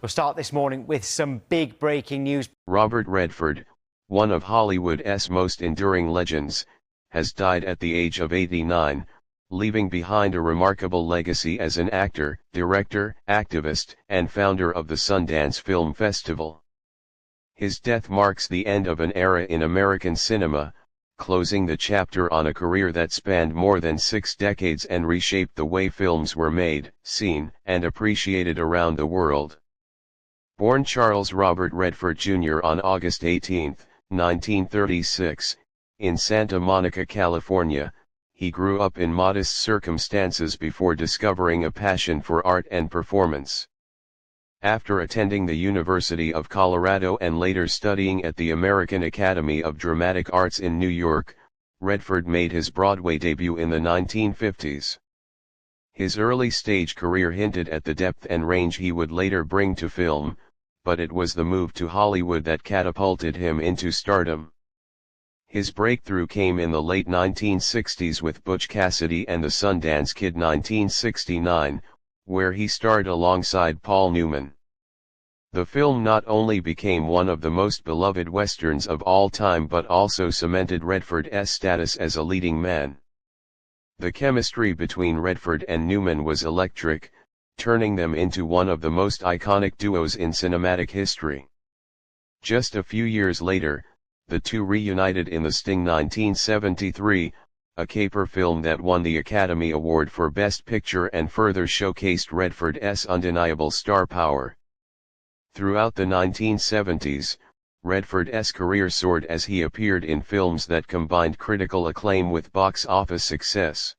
We'll start this morning with some big breaking news. Robert Redford, one of Hollywood's most enduring legends, has died at the age of 89, leaving behind a remarkable legacy as an actor, director, activist, and founder of the Sundance Film Festival. His death marks the end of an era in American cinema, closing the chapter on a career that spanned more than 6 decades and reshaped the way films were made, seen, and appreciated around the world. Born Charles Robert Redford Jr. on August 18, 1936, in Santa Monica, California, he grew up in modest circumstances before discovering a passion for art and performance. After attending the University of Colorado and later studying at the American Academy of Dramatic Arts in New York, Redford made his Broadway debut in the 1950s. His early stage career hinted at the depth and range he would later bring to film, but it was the move to Hollywood that catapulted him into stardom. His breakthrough came in the late 1960s with Butch Cassidy and the Sundance Kid 1969, where he starred alongside Paul Newman. The film not only became one of the most beloved westerns of all time but also cemented Redford's status as a leading man. The chemistry between Redford and Newman was electric, turning them into one of the most iconic duos in cinematic history. Just a few years later, the two reunited in The Sting 1973, a caper film that won the Academy Award for Best Picture and further showcased Redford's undeniable star power. Throughout the 1970s, Redford's career soared as he appeared in films that combined critical acclaim with box office success.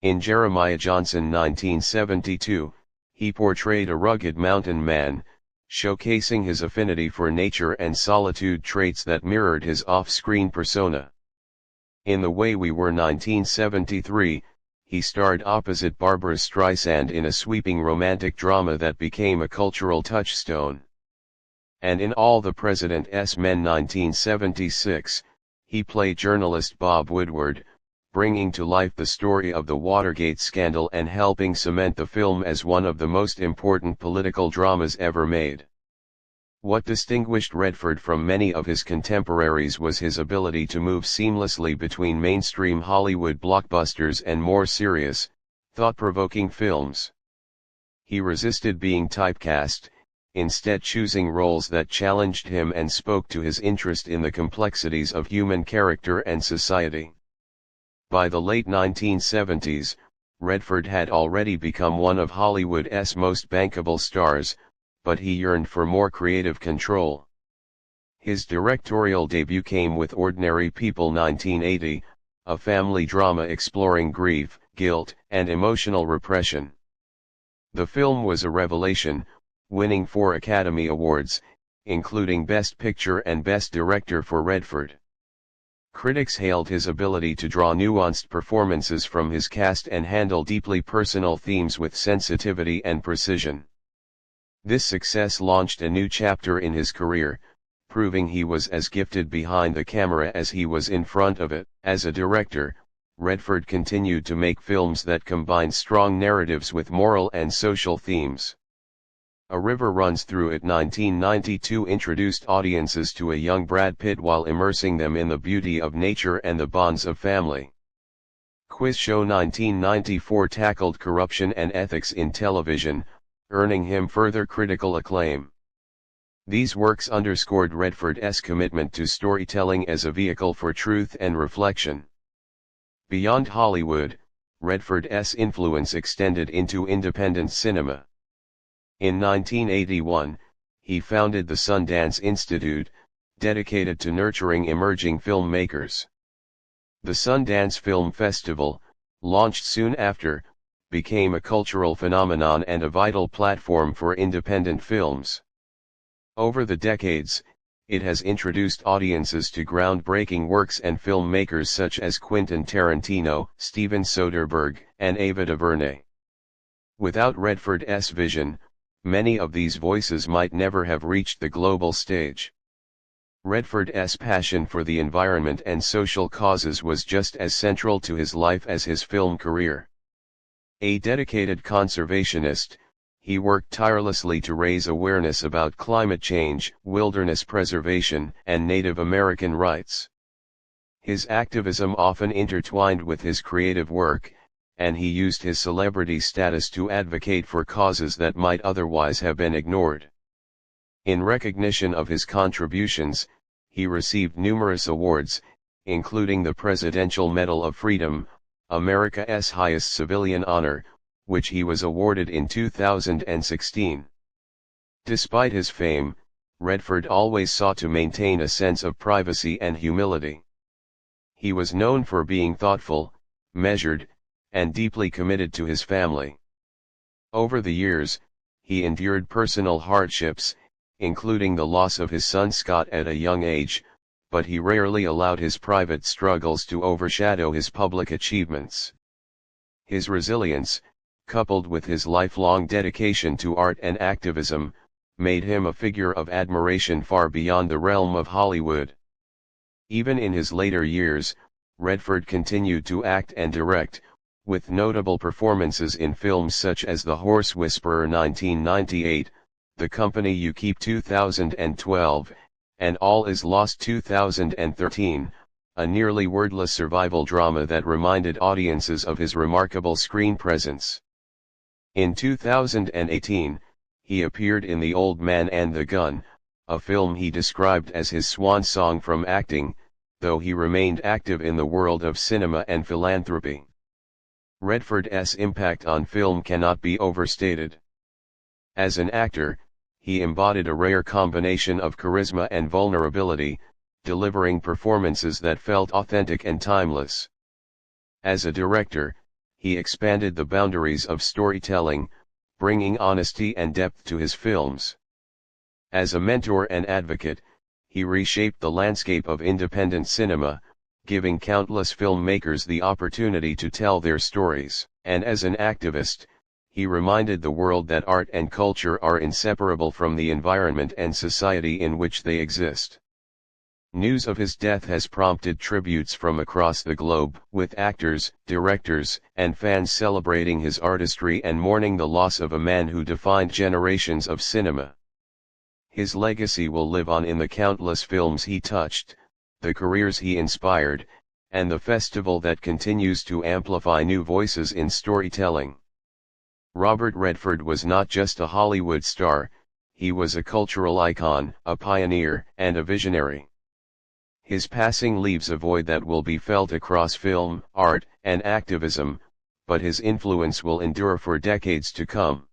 In Jeremiah Johnson 1972, he portrayed a rugged mountain man, showcasing his affinity for nature and solitude, traits that mirrored his off-screen persona. In The Way We Were 1973, he starred opposite Barbra Streisand in a sweeping romantic drama that became a cultural touchstone. And in All the President's Men 1976, he played journalist Bob Woodward, bringing to life the story of the Watergate scandal and helping cement the film as one of the most important political dramas ever made. What distinguished Redford from many of his contemporaries was his ability to move seamlessly between mainstream Hollywood blockbusters and more serious, thought-provoking films. He resisted being typecast, instead choosing roles that challenged him and spoke to his interest in the complexities of human character and society. By the late 1970s, Redford had already become one of Hollywood's most bankable stars, but he yearned for more creative control. His directorial debut came with Ordinary People 1980, a family drama exploring grief, guilt, and emotional repression. The film was a revelation, winning 4 Academy Awards, including Best Picture and Best Director for Redford. Critics hailed his ability to draw nuanced performances from his cast and handle deeply personal themes with sensitivity and precision. This success launched a new chapter in his career, proving he was as gifted behind the camera as he was in front of it. As a director, Redford continued to make films that combined strong narratives with moral and social themes. A River Runs Through It 1992 introduced audiences to a young Brad Pitt while immersing them in the beauty of nature and the bonds of family. Quiz Show 1994 tackled corruption and ethics in television, earning him further critical acclaim. These works underscored Redford's commitment to storytelling as a vehicle for truth and reflection. Beyond Hollywood, Redford's influence extended into independent cinema. In 1981, he founded the Sundance Institute, dedicated to nurturing emerging filmmakers. The Sundance Film Festival, launched soon after, became a cultural phenomenon and a vital platform for independent films. Over the decades, it has introduced audiences to groundbreaking works and filmmakers such as Quentin Tarantino, Steven Soderbergh, and Ava DuVernay. Without Redford's vision, many of these voices might never have reached the global stage. Redford's passion for the environment and social causes was just as central to his life as his film career. A dedicated conservationist, he worked tirelessly to raise awareness about climate change, wilderness preservation, and Native American rights. His activism often intertwined with his creative work, and he used his celebrity status to advocate for causes that might otherwise have been ignored. In recognition of his contributions, he received numerous awards, including the Presidential Medal of Freedom, America's highest civilian honor, which he was awarded in 2016. Despite his fame, Redford always sought to maintain a sense of privacy and humility. He was known for being thoughtful, measured, and deeply committed to his family. Over the years, he endured personal hardships, including the loss of his son Scott at a young age, but he rarely allowed his private struggles to overshadow his public achievements. His resilience, coupled with his lifelong dedication to art and activism, made him a figure of admiration far beyond the realm of Hollywood. Even in his later years, Redford continued to act and direct, with notable performances in films such as The Horse Whisperer 1998, The Company You Keep 2012, and All Is Lost 2013, a nearly wordless survival drama that reminded audiences of his remarkable screen presence. In 2018, he appeared in The Old Man and the Gun, a film he described as his swan song from acting, though he remained active in the world of cinema and philanthropy. Redford's impact on film cannot be overstated. As an actor, he embodied a rare combination of charisma and vulnerability, delivering performances that felt authentic and timeless. As a director, he expanded the boundaries of storytelling, bringing honesty and depth to his films. As a mentor and advocate, he reshaped the landscape of independent cinema, giving countless filmmakers the opportunity to tell their stories. And as an activist, he reminded the world that art and culture are inseparable from the environment and society in which they exist. News of his death has prompted tributes from across the globe, with actors, directors, and fans celebrating his artistry and mourning the loss of a man who defined generations of cinema. His legacy will live on in the countless films he touched, the careers he inspired, and the festival that continues to amplify new voices in storytelling. Robert Redford was not just a Hollywood star, he was a cultural icon, a pioneer, and a visionary. His passing leaves a void that will be felt across film, art, and activism, but his influence will endure for decades to come.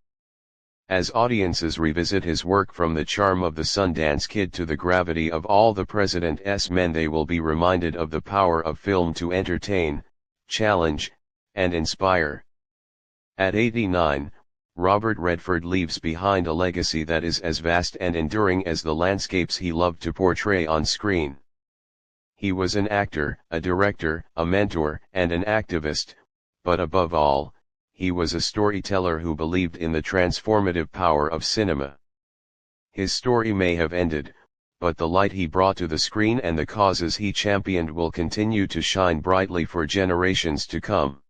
As audiences revisit his work, from the charm of the Sundance Kid to the gravity of All the President's Men, they will be reminded of the power of film to entertain, challenge, and inspire. At 89, Robert Redford leaves behind a legacy that is as vast and enduring as the landscapes he loved to portray on screen. He was an actor, a director, a mentor, and an activist, but above all, he was a storyteller who believed in the transformative power of cinema. His story may have ended, but the light he brought to the screen and the causes he championed will continue to shine brightly for generations to come.